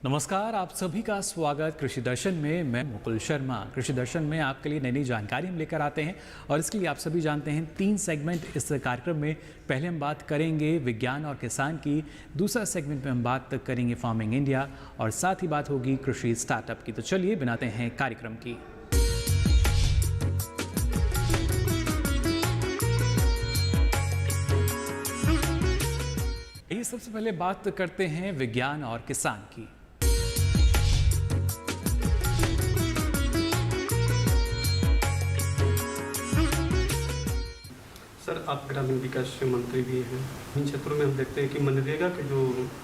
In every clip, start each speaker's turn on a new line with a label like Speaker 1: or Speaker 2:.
Speaker 1: नमस्कार, आप सभी का स्वागत कृषि दर्शन में। मैं मुकुल शर्मा। कृषि दर्शन में आपके लिए नई नई जानकारी हम लेकर आते हैं और इसके लिए आप सभी जानते हैं 3 सेगमेंट इस कार्यक्रम में। पहले हम बात करेंगे विज्ञान और किसान की, दूसरा सेगमेंट में हम बात करेंगे फार्मिंग इंडिया और साथ ही बात होगी कृषि स्टार्टअप की। तो चलिए बनाते हैं कार्यक्रम की। ये सबसे पहले बात करते हैं विज्ञान और किसान की।
Speaker 2: सर, आप ग्रामीण विकास मंत्री भी हैं। इन क्षेत्रों में हम देखते हैं कि मनरेगा के जो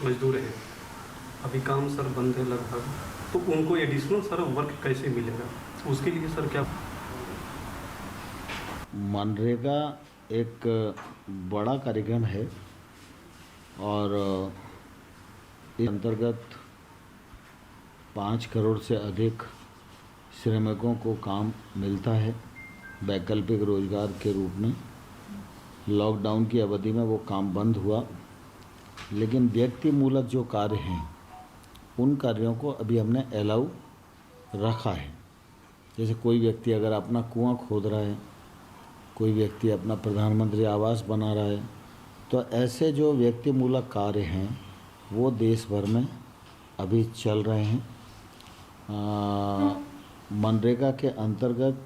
Speaker 2: मजदूर हैं अभी काम सर बंद है लगभग, तो उनको एडिशनल सर वर्क कैसे मिलेगा? उसके लिए सर क्या?
Speaker 3: मनरेगा एक बड़ा कार्यक्रम है और इस अंतर्गत 5 करोड़ से अधिक श्रमिकों को काम मिलता है वैकल्पिक रोजगार के रूप में। लॉकडाउन की अवधि में वो काम बंद हुआ, लेकिन व्यक्ति मूलक जो कार्य हैं उन कार्यों को अभी हमने अलाउ रखा है। जैसे कोई व्यक्ति अगर अपना कुआं खोद रहा है, कोई व्यक्ति अपना प्रधानमंत्री आवास बना रहा है, तो ऐसे जो व्यक्ति मूलक कार्य हैं वो देश भर में अभी चल रहे हैं। मनरेगा के अंतर्गत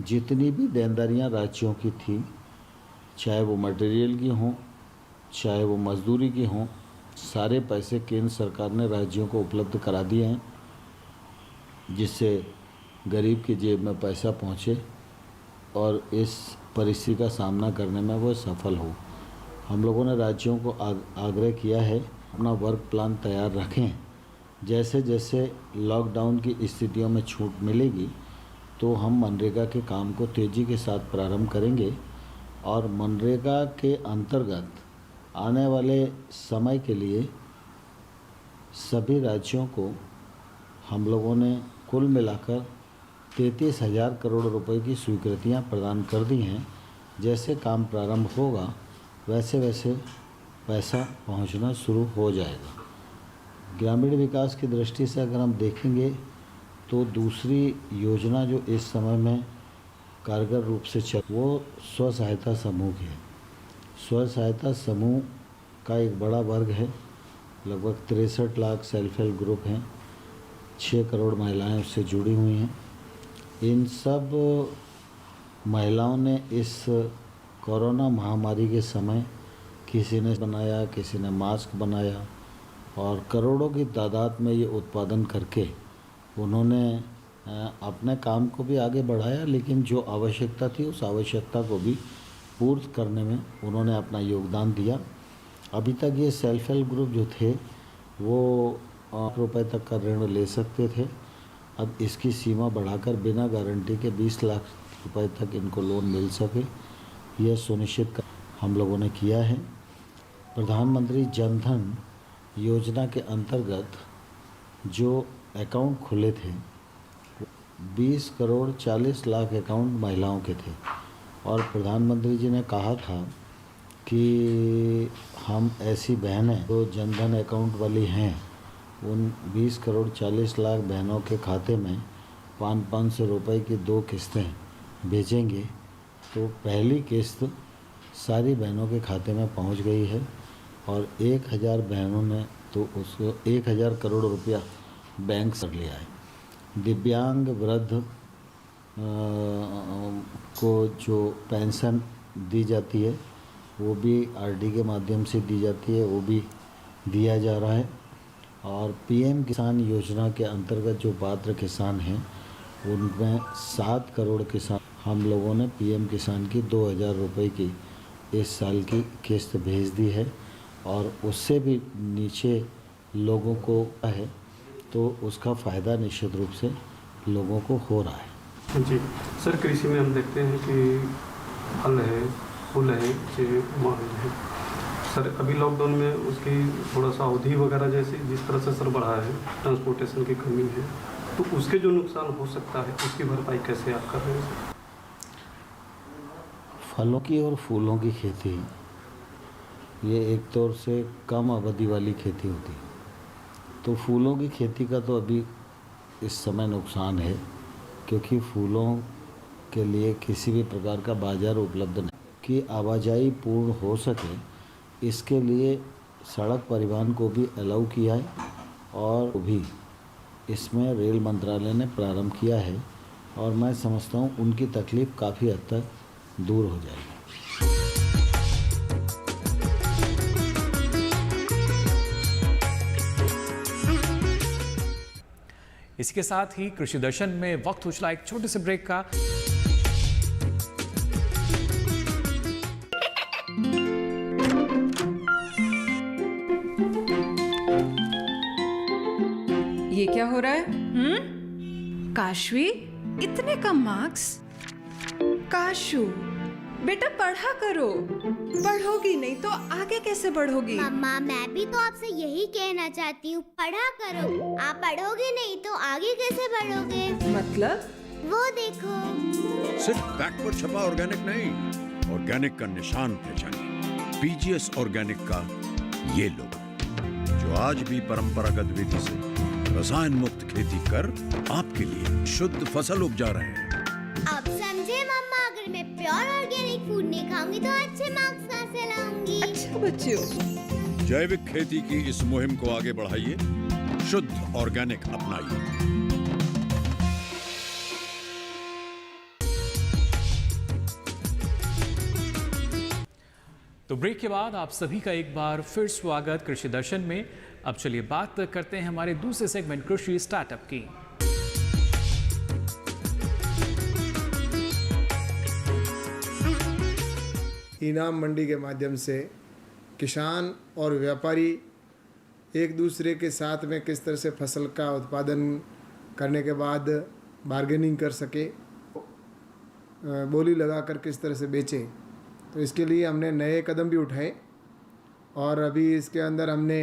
Speaker 3: जितनी भी देनदारियां राज्यों की थी, चाहे वो मटेरियल की हों चाहे वो मजदूरी की हों, सारे पैसे केंद्र सरकार ने राज्यों को उपलब्ध करा दिए हैं, जिससे गरीब की जेब में पैसा पहुंचे और इस परिस्थिति का सामना करने में वो सफल हो। हम लोगों ने राज्यों को आग्रह किया है अपना वर्क प्लान तैयार रखें। जैसे जैसे लॉकडाउन की स्थितियों में छूट मिलेगी तो हम मनरेगा के काम को तेज़ी के साथ प्रारंभ करेंगे और मनरेगा के अंतर्गत आने वाले समय के लिए सभी राज्यों को हम लोगों ने कुल मिलाकर 33,000 करोड़ रुपए की स्वीकृतियां प्रदान कर दी हैं। जैसे काम प्रारंभ होगा वैसे वैसे पैसा पहुंचना शुरू हो जाएगा। ग्रामीण विकास की दृष्टि से अगर हम देखेंगे तो दूसरी योजना जो इस समय में कारगर रूप से चल वो स्व सहायता समूह की है। स्व सहायता समूह का एक बड़ा वर्ग है, लगभग 63 लाख सेल्फ हेल्प ग्रुप हैं, 6 करोड़ महिलाएं उससे जुड़ी हुई हैं। इन सब महिलाओं ने इस कोरोना महामारी के समय किसी ने बनाया, किसी ने मास्क बनाया और करोड़ों की तादाद में ये उत्पादन करके उन्होंने अपने काम को भी आगे बढ़ाया, लेकिन जो आवश्यकता थी उस आवश्यकता को भी पूर्त करने में उन्होंने अपना योगदान दिया। अभी तक ये सेल्फ हेल्प ग्रुप जो थे वो ₹1 तक का ऋण ले सकते थे। अब इसकी सीमा बढ़ाकर बिना गारंटी के 20 लाख रुपए तक इनको लोन मिल सके, यह सुनिश्चित हम लोगों ने किया है। प्रधानमंत्री जन धन योजना के अंतर्गत जो अकाउंट खुले थे 20 करोड़ 40 लाख अकाउंट महिलाओं के थे और प्रधानमंत्री जी ने कहा था कि हम ऐसी बहनें जो जनधन अकाउंट वाली हैं उन 20 करोड़ 40 लाख बहनों के खाते में 500 रुपए की 2 किस्तें भेजेंगे। तो पहली किस्त सारी बहनों के खाते में पहुंच गई है और 1000 बहनों ने तो उसको 1000 करोड़ रुपया बैंक से लिया है। दिव्यांग वृद्ध को जो पेंशन दी जाती है वो भी आरडी के माध्यम से दी जाती है, वो भी दिया जा रहा है। और पीएम किसान योजना के अंतर्गत जो पात्र किसान हैं उनमें 7 करोड़ किसान हम लोगों ने पीएम किसान की 2000 रुपये की इस साल की किस्त भेज दी है और उससे भी नीचे लोगों को है तो उसका फ़ायदा निश्चित रूप से लोगों को हो रहा है।
Speaker 2: जी सर, कृषि में हम देखते हैं कि फल है, फूल है, माल है सर। अभी लॉकडाउन में उसकी थोड़ा सा अवधि वगैरह जैसे जिस तरह से सर बढ़ा है, ट्रांसपोर्टेशन की कमी है, तो उसके जो नुकसान हो सकता है उसकी भरपाई कैसे आप कर रहे हैं?
Speaker 3: फलों की और फूलों की खेती ये एक तौर से कम अवधि वाली खेती होती है। तो फूलों की खेती का तो अभी इस समय नुकसान है, क्योंकि फूलों के लिए किसी भी प्रकार का बाज़ार उपलब्ध नहीं। कि आवाजाही पूर्ण हो सके, इसके लिए सड़क परिवहन को भी अलाउ किया है और भी इसमें रेल मंत्रालय ने प्रारंभ किया है, और मैं समझता हूँ उनकी तकलीफ़ काफ़ी हद तक दूर हो जाएगी।
Speaker 1: इसी के साथ ही कृषि दर्शन में वक्त हो चला एक छोटे से ब्रेक का।
Speaker 4: ये क्या हो रहा है?
Speaker 5: काशवी, इतने कम मार्क्स?
Speaker 4: काशू, बेटा पढ़ा करो। पढ़ोगी नहीं तो आगे कैसे बढ़ोगी?
Speaker 6: मम्मा, मैं भी तो आपसे यही कहना चाहती हूँ, पढ़ा करो। आप पढ़ोगे नहीं तो आगे कैसे बढ़ोगे?
Speaker 4: मतलब?
Speaker 6: वो देखो।
Speaker 7: सिर्फ बैक पर छपा ऑर्गेनिक नहीं, ऑर्गेनिक का निशान पहचानिए। पीजीएस ऑर्गेनिक का ये लोगो, जो आज भी परंपरागत विधि से रसायन मुक्त खेती कर आपके लिए शुद्ध फसल उपजा रहे हैं।
Speaker 6: अब समझे मम्मा, अगर मैं प्योर ऑर्गेनिक फूड नहीं खाऊंगी तो अच्छे मार्क्स कहाँ से लाऊंगी?
Speaker 4: अच्छा बच्चे हो।
Speaker 7: जैविक खेती की इस मुहिम को आगे बढ़ाइए, शुद्ध ऑर्गेनिक अपनाइए।
Speaker 1: तो ब्रेक के बाद आप सभी का एक बार फिर स्वागत कृषि दर्शन में। अब चलिए बात करते हैं हमारे दूसरे सेगमेंट कृषि स्टार्टअप की।
Speaker 8: इनाम मंडी के माध्यम से किसान और व्यापारी एक दूसरे के साथ में किस तरह से फसल का उत्पादन करने के बाद बार्गेनिंग कर सके, बोली लगाकर किस तरह से बेचे। तो इसके लिए हमने नए कदम भी उठाए और अभी इसके अंदर हमने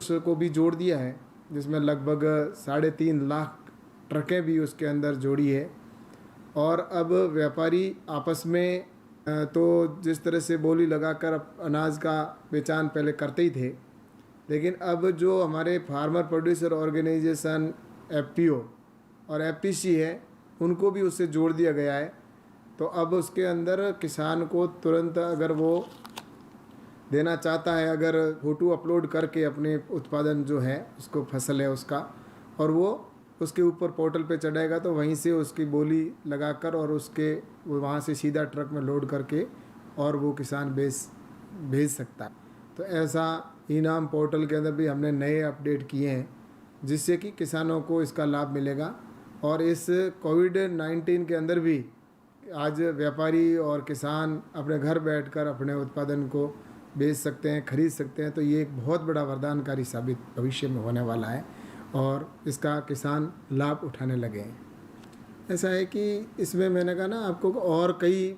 Speaker 8: उसको भी जोड़ दिया है, जिसमें लगभग 3.5 लाख ट्रकें भी उसके अंदर जोड़ी है। और अब व्यापारी आपस में तो जिस तरह से बोली लगाकर अनाज का पहचान पहले करते ही थे, लेकिन अब जो हमारे फार्मर प्रोड्यूसर ऑर्गेनाइजेशन एफपीओ और एफपीसी है, उनको भी उससे जोड़ दिया गया है। तो अब उसके अंदर किसान को तुरंत अगर वो देना चाहता है, अगर फ़ोटो अपलोड करके अपने उत्पादन जो है उसको फसल है उसका, और वो उसके ऊपर पोर्टल पे चढ़ाएगा तो वहीं से उसकी बोली लगाकर और उसके वहाँ से सीधा ट्रक में लोड करके और वो किसान भेज सकता है। तो ऐसा इनाम पोर्टल के अंदर भी हमने नए अपडेट किए हैं, जिससे कि किसानों को इसका लाभ मिलेगा। और इस कोविड-19 के अंदर भी आज व्यापारी और किसान अपने घर बैठकर अपने उत्पादन को बेच सकते हैं, खरीद सकते हैं। तो ये एक बहुत बड़ा वरदानकारी साबित भविष्य में होने वाला है और इसका किसान लाभ उठाने लगे हैं। ऐसा है कि इसमें मैंने कहा ना आपको, और कई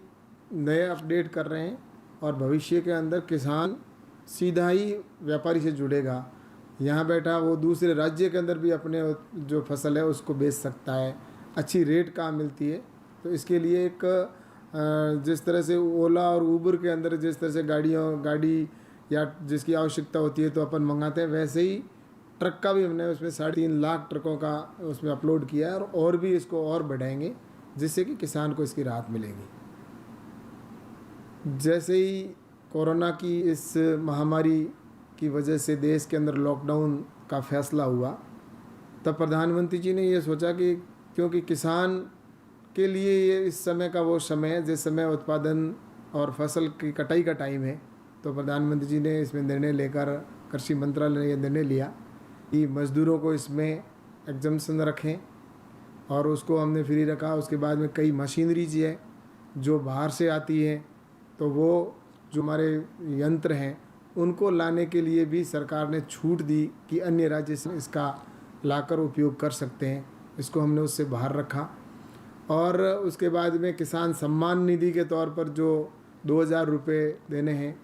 Speaker 8: नए अपडेट कर रहे हैं और भविष्य के अंदर किसान सीधा ही व्यापारी से जुड़ेगा। यहाँ बैठा वो दूसरे राज्य के अंदर भी अपने जो फसल है उसको बेच सकता है, अच्छी रेट कहाँ मिलती है। तो इसके लिए एक जिस तरह से ओला और उबर के अंदर जिस तरह से गाड़ी या जिसकी आवश्यकता होती है तो अपन मंगाते हैं, वैसे ही ट्रक का भी हमने उसमें 3.5 लाख ट्रकों का उसमें अपलोड किया है और भी इसको और बढ़ाएंगे, जिससे कि किसान को इसकी राहत मिलेगी। जैसे ही कोरोना की इस महामारी की वजह से देश के अंदर लॉकडाउन का फैसला हुआ, तब प्रधानमंत्री जी ने ये सोचा कि क्योंकि किसान के लिए ये इस समय का वो समय है जिस समय उत्पादन और फसल की कटाई का टाइम है, तो प्रधानमंत्री जी ने इसमें निर्णय लेकर कृषि मंत्रालय ने यह निर्णय लिया कि मज़दूरों को इसमें एग्जम्पशन रखें और उसको हमने फ्री रखा। उसके बाद में कई मशीनरी जी है जो बाहर से आती है, तो वो जो हमारे यंत्र हैं उनको लाने के लिए भी सरकार ने छूट दी कि अन्य राज्य से इसका लाकर उपयोग कर सकते हैं। इसको हमने उससे बाहर रखा। और उसके बाद में किसान सम्मान निधि के तौर पर जो 2000 रुपये देने हैं,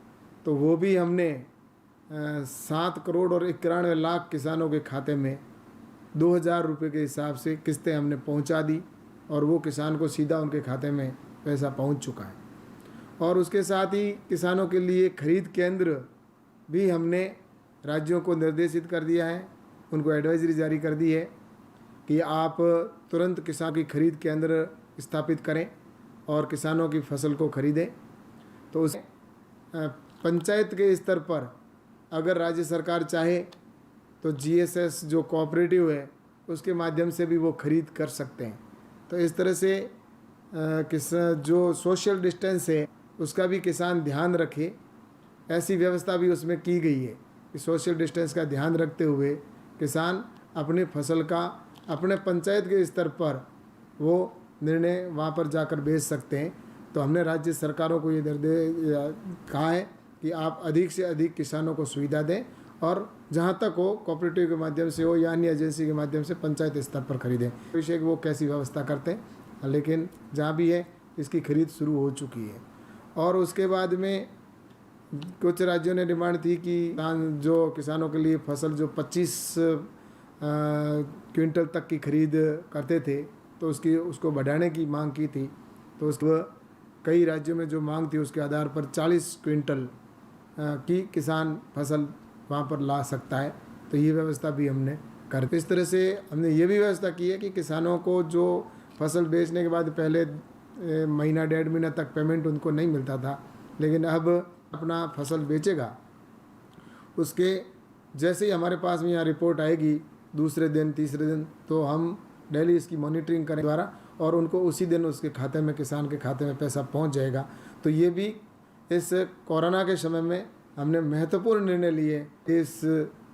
Speaker 8: तो वो भी हमने 7 करोड़ और 91 लाख किसानों के खाते में 2000 रुपये के हिसाब से किस्तें हमने पहुंचा दी और वो किसान को सीधा उनके खाते में पैसा पहुंच चुका है। और उसके साथ ही किसानों के लिए खरीद केंद्र भी हमने राज्यों को निर्देशित कर दिया है उनको एडवाइजरी जारी कर दी है कि आप तुरंत किसान की खरीद केंद्र स्थापित करें और किसानों की फसल को खरीदें। तो उस पंचायत के स्तर पर अगर राज्य सरकार चाहे तो जीएसएस जो कोऑपरेटिव है उसके माध्यम से भी वो खरीद कर सकते हैं। तो इस तरह से जो सोशल डिस्टेंस है उसका भी किसान ध्यान रखे, ऐसी व्यवस्था भी उसमें की गई है कि सोशल डिस्टेंस का ध्यान रखते हुए किसान अपनी फसल का अपने पंचायत के स्तर पर वो निर्णय वहाँ पर जाकर बेच सकते हैं। तो हमने राज्य सरकारों को ये निर्देश कहा है कि आप अधिक से अधिक किसानों को सुविधा दें और जहाँ तक हो कोऑपरेटिव के माध्यम से हो या अन्य एजेंसी के माध्यम से पंचायत स्तर पर खरीदें। विषय वो कैसी व्यवस्था करते हैं, लेकिन जहाँ भी है इसकी खरीद शुरू हो चुकी है। और उसके बाद में कुछ राज्यों ने डिमांड थी कि जो किसानों के लिए फसल जो 25 क्विंटल तक की खरीद करते थे तो उसको बढ़ाने की मांग की थी। तो उस कई राज्यों में जो मांग थी उसके आधार पर 40 क्विंटल की किसान फसल वहाँ पर ला सकता है। तो ये व्यवस्था भी हमने कर, इस तरह से हमने ये भी व्यवस्था की है कि किसानों को जो फसल बेचने के बाद पहले महीना 1.5 महीना तक पेमेंट उनको नहीं मिलता था, लेकिन अब अपना फसल बेचेगा उसके जैसे ही हमारे पास में यहाँ रिपोर्ट आएगी दूसरे दिन तीसरे दिन, तो हम डेली इसकी मॉनिटरिंग करें द्वारा और उनको उसी दिन उसके खाते में किसान के खाते में पैसा पहुँच जाएगा। तो ये भी इस कोरोना के समय में हमने महत्वपूर्ण निर्णय लिए। इस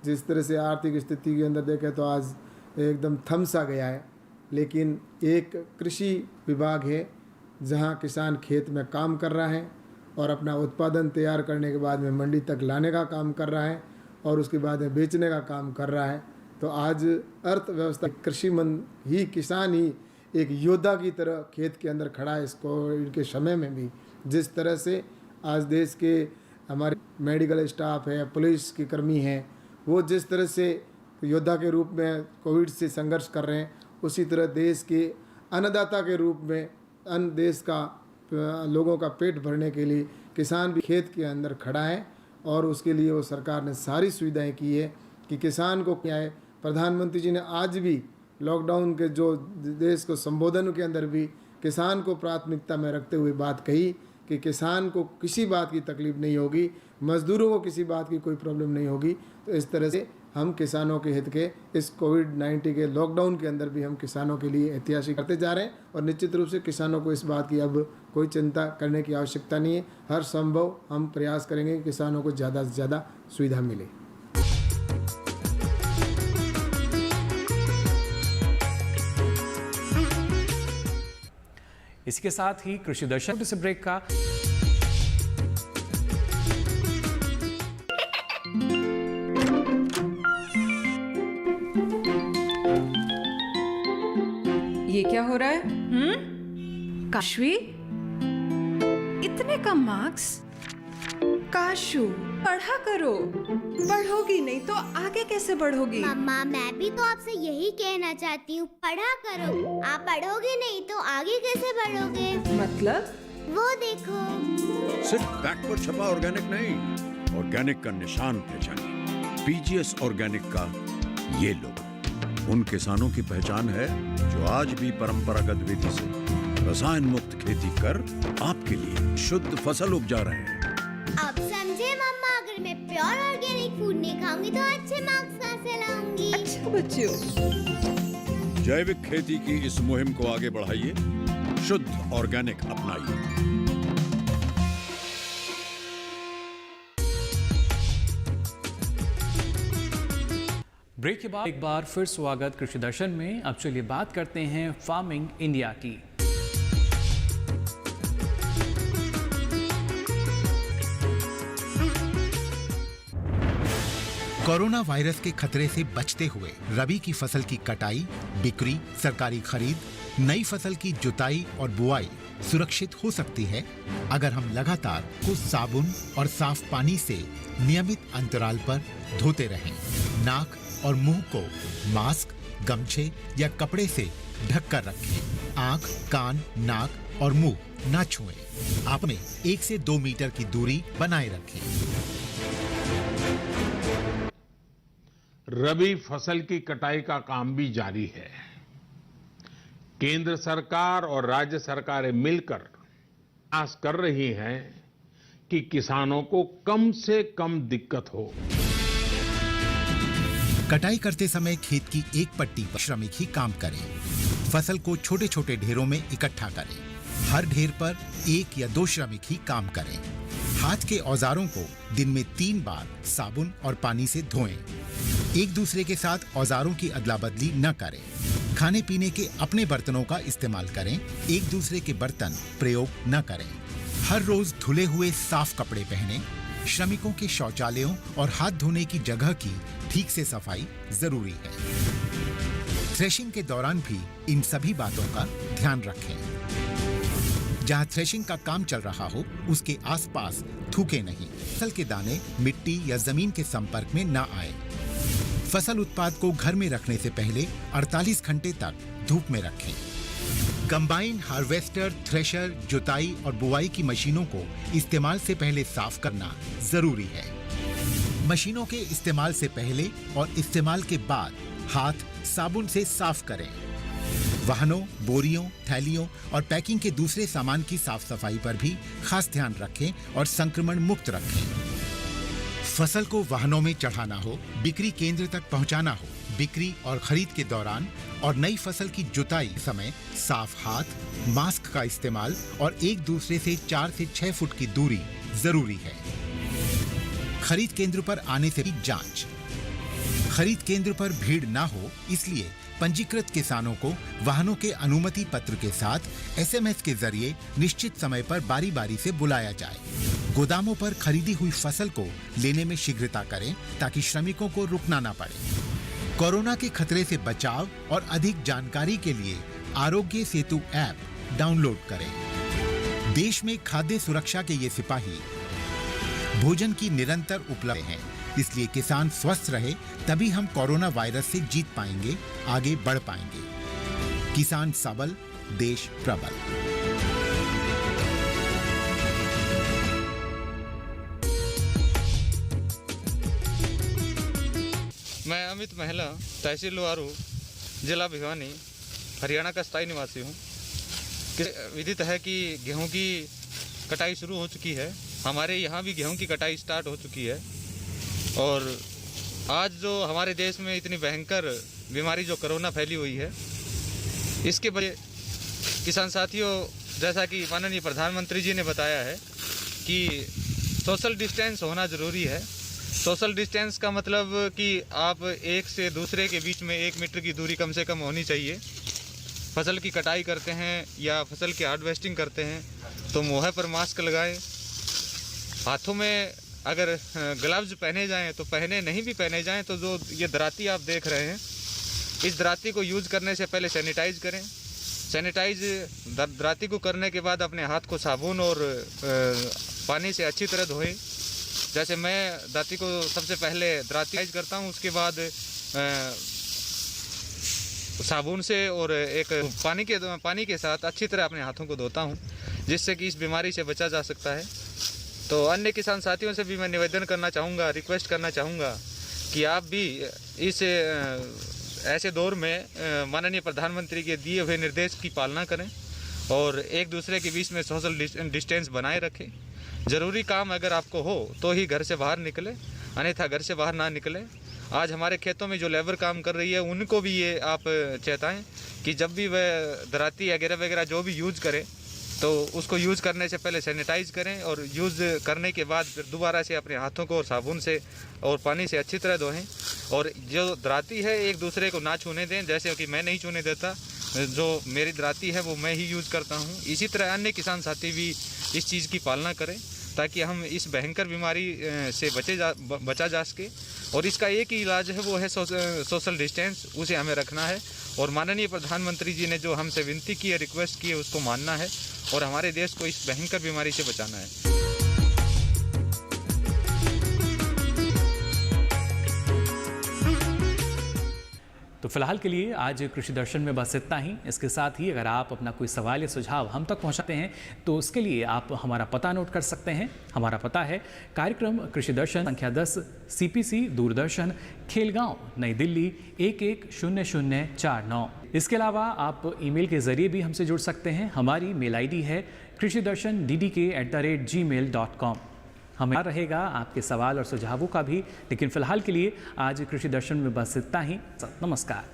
Speaker 8: जिस तरह से आर्थिक स्थिति के अंदर देखें तो आज एकदम थम सा गया है, लेकिन एक कृषि विभाग है जहां किसान खेत में काम कर रहा है और अपना उत्पादन तैयार करने के बाद में मंडी तक लाने का काम कर रहा है और उसके बाद में बेचने का काम कर रहा है। तो आज अर्थव्यवस्था कृषि मंत्री ही किसान ही एक योद्धा की तरह खेत के अंदर खड़ा है। इसको इनके समय में भी जिस तरह से आज देश के हमारे मेडिकल स्टाफ है, पुलिस के कर्मी हैं, वो जिस तरह से योद्धा के रूप में कोविड से संघर्ष कर रहे हैं, उसी तरह देश के अन्नदाता के रूप में अन्न देश का लोगों का पेट भरने के लिए किसान भी खेत के अंदर खड़ा है और उसके लिए वो सरकार ने सारी सुविधाएं की है कि किसान को क्या है। प्रधानमंत्री जी ने आज भी लॉकडाउन के जो देश को संबोधन के अंदर भी किसान को प्राथमिकता में रखते हुए बात कही कि किसान को किसी बात की तकलीफ नहीं होगी, मजदूरों को किसी बात की कोई प्रॉब्लम नहीं होगी। तो इस तरह से हम किसानों के हित के इस कोविड-19 के लॉकडाउन के अंदर भी हम किसानों के लिए ऐतिहासिक करते जा रहे हैं और निश्चित रूप से किसानों को इस बात की अब कोई चिंता करने की आवश्यकता नहीं है। हर संभव हम प्रयास करेंगे कि किसानों को ज़्यादा से ज़्यादा सुविधा मिले।
Speaker 1: इसके साथ ही कृषि दर्शन से ब्रेक का
Speaker 4: ये क्या हो रहा है?
Speaker 5: काशवी, इतने कम मार्क्स?
Speaker 4: काशू, पढ़ा करो, पढ़ोगी नहीं तो आगे कैसे बढ़ोगी?
Speaker 6: मम्मा मैं भी तो आपसे यही कहना चाहती हूँ, पढ़ा करो। आप पढ़ोगे नहीं तो आगे कैसे बढ़ोगे?
Speaker 4: मतलब?
Speaker 6: वो देखो।
Speaker 7: सिर्फ बैक पर छपा ऑर्गेनिक नहीं, ऑर्गेनिक का निशान पहचानिए। पीजीएस ऑर्गेनिक का ये लोगो उन किसानों की पहचान है जो आज भी परंपरागत विधि से रसायन मुक्त खेती कर आपके लिए शुद्ध फसल उपजा रहे हैं।
Speaker 6: अब समझे मम्मा, अगर मैं प्योर ऑर्गेनिक फूड नहीं खाऊंगी तो अच्छे मार्क्स कहाँ से लाऊंगी?
Speaker 4: अच्छा बच्चों,
Speaker 7: जैविक खेती की इस मुहिम को आगे बढ़ाइए, शुद्ध ऑर्गेनिक अपनाइए।
Speaker 1: ब्रेक के बाद एक बार फिर स्वागत कृषि दर्शन में। अब चलिए बात करते हैं फार्मिंग इंडिया की।
Speaker 9: कोरोना वायरस के खतरे से बचते हुए रबी की फसल की कटाई, बिक्री, सरकारी खरीद, नई फसल की जुताई और बुआई सुरक्षित हो सकती है अगर हम लगातार को साबुन और साफ पानी से नियमित अंतराल पर धोते रहें। नाक और मुंह को मास्क, गमछे या कपड़े से ढक कर रखें। आंख, कान, नाक और मुंह न छुएं। आप में 1 से 2 मीटर की दूरी बनाए रखें।
Speaker 10: रबी फसल की कटाई का काम भी जारी है। केंद्र सरकार और राज्य सरकारें मिलकर प्रयास कर रही हैं कि किसानों को कम से कम दिक्कत हो।
Speaker 9: कटाई करते समय खेत की एक पट्टी पर श्रमिक ही काम करें। फसल को छोटे छोटे ढेरों में इकट्ठा करें। हर ढेर पर 1 या 2 श्रमिक ही काम करें। हाथ के औजारों को दिन में 3 बार साबुन और पानी से धोएं। एक दूसरे के साथ औजारों की अदला बदली न करें। खाने पीने के अपने बर्तनों का इस्तेमाल करें। एक दूसरे के बर्तन प्रयोग न करें। हर रोज धुले हुए साफ कपड़े पहनें। श्रमिकों के शौचालयों और हाथ धोने की जगह की ठीक से सफाई जरूरी है। थ्रेशिंग के दौरान भी इन सभी बातों का ध्यान रखें। जहां थ्रेशिंग का काम चल रहा हो उसके आसपास थूके नहीं। फसल के दाने मिट्टी या जमीन के संपर्क में न आए। फसल उत्पाद को घर में रखने से पहले 48 घंटे तक धूप में रखें। कंबाइन, हार्वेस्टर, थ्रेशर, जुताई और बुआई की मशीनों को इस्तेमाल से पहले साफ करना जरूरी है। मशीनों के इस्तेमाल से पहले और इस्तेमाल के बाद हाथ साबुन से साफ करें। वाहनों, बोरियों, थैलियों और पैकिंग के दूसरे सामान की साफ सफाई पर भी खास ध्यान रखें और संक्रमण मुक्त रखें। फसल को वाहनों में चढ़ाना हो, बिक्री केंद्र तक पहुंचाना हो, बिक्री और खरीद के दौरान और नई फसल की जुताई समय साफ हाथ, मास्क का इस्तेमाल और एक दूसरे से 4 से 6 फुट की दूरी जरूरी है। खरीद केंद्र पर आने से भी जांच। खरीद केंद्र पर भीड़ ना हो इसलिए पंजीकृत किसानों को वाहनों के अनुमति पत्र के साथ SMS के जरिए निश्चित समय पर बारी बारी से बुलाया जाए। गोदामों पर खरीदी हुई फसल को लेने में शीघ्रता करें ताकि श्रमिकों को रुकना ना पड़े। कोरोना के खतरे से बचाव और अधिक जानकारी के लिए आरोग्य सेतु ऐप डाउनलोड करें। देश में खाद्य सुरक्षा के ये सिपाही भोजन की निरंतर उपलब्ध हैं, इसलिए किसान स्वस्थ रहे तभी हम कोरोना वायरस से जीत पाएंगे, आगे बढ़ पाएंगे। किसान सबल, देश प्रबल।
Speaker 11: मैं अमित महला, तहसील लोहारू, जिला भिवानी, हरियाणा का स्थायी निवासी हूँ। विदित है कि गेहूं की कटाई शुरू हो चुकी है। हमारे यहाँ भी गेहूं की कटाई स्टार्ट हो चुकी है। और आज जो हमारे देश में इतनी भयंकर बीमारी जो कोरोना फैली हुई है, इसके वजह किसान साथियों, जैसा कि माननीय प्रधानमंत्री जी ने बताया है कि सोशल डिस्टेंस होना ज़रूरी है। सोशल डिस्टेंस का मतलब कि आप एक से दूसरे के बीच में 1 मीटर की दूरी कम से कम होनी चाहिए। फसल की कटाई करते हैं या फसल की हार्वेस्टिंग करते हैं तो मुँह पर मास्क लगाएं। हाथों में अगर ग्लव्स पहने जाएं तो पहने, नहीं भी पहने जाएं तो जो ये दराती आप देख रहे हैं, इस दराती को यूज़ करने से पहले सैनिटाइज करें। सैनिटाइज दराती को करने के बाद अपने हाथ को साबुन और पानी से अच्छी तरह धोएं। जैसे मैं दाती को सबसे पहले दराती करता हूँ, उसके बाद साबुन से और एक पानी के साथ अच्छी तरह अपने हाथों को धोता हूँ, जिससे कि इस बीमारी से बचा जा सकता है। तो अन्य किसान साथियों से भी मैं निवेदन करना चाहूँगा, रिक्वेस्ट करना चाहूँगा कि आप भी इस ऐसे दौर में माननीय प्रधानमंत्री के दिए हुए निर्देश की पालना करें और एक दूसरे के बीच में सोशल डिस्टेंस बनाए रखें। ज़रूरी काम अगर आपको हो तो ही घर से बाहर निकले, अन्यथा घर से बाहर ना निकले। आज हमारे खेतों में जो लेबर काम कर रही है उनको भी ये आप चेताएं कि जब भी वह दराती वगैरह वगैरह जो भी यूज़ करें तो उसको यूज़ करने से पहले सैनिटाइज करें और यूज़ करने के बाद फिर दोबारा से अपने हाथों को साबुन से और पानी से अच्छी तरह धोएं। और जो दराती है एक दूसरे को ना छूने दें, जैसे कि मैं नहीं छूने देता, जो मेरी दराती है वो मैं ही यूज़ करता हूँ। इसी तरह अन्य किसान साथी भी इस चीज़ की पालना करें ताकि हम इस भयंकर बीमारी से बचा जा सके। और इसका एक ही इलाज है, वो है सोशल डिस्टेंस, उसे हमें रखना है। और माननीय प्रधानमंत्री जी ने जो हमसे विनती की है, रिक्वेस्ट की है, उसको मानना है और हमारे देश को इस भयंकर बीमारी से बचाना है।
Speaker 1: तो फिलहाल के लिए आज कृषि दर्शन में बस इतना ही। इसके साथ ही अगर आप अपना कोई सवाल या सुझाव हम तक पहुंचाते हैं तो उसके लिए आप हमारा पता नोट कर सकते हैं। हमारा पता है कार्यक्रम कृषि दर्शन संख्या 10 CPC दूरदर्शन खेलगांव नई दिल्ली 110049। इसके अलावा आप ईमेल के जरिए भी हमसे जुड़ सकते हैं। हमारी मेल ID है krishidarshan@gmail.com। हमें रहेगा आपके सवाल और सुझावों का भी, लेकिन फिलहाल के लिए आज कृषि दर्शन में बस इतना ही। नमस्कार।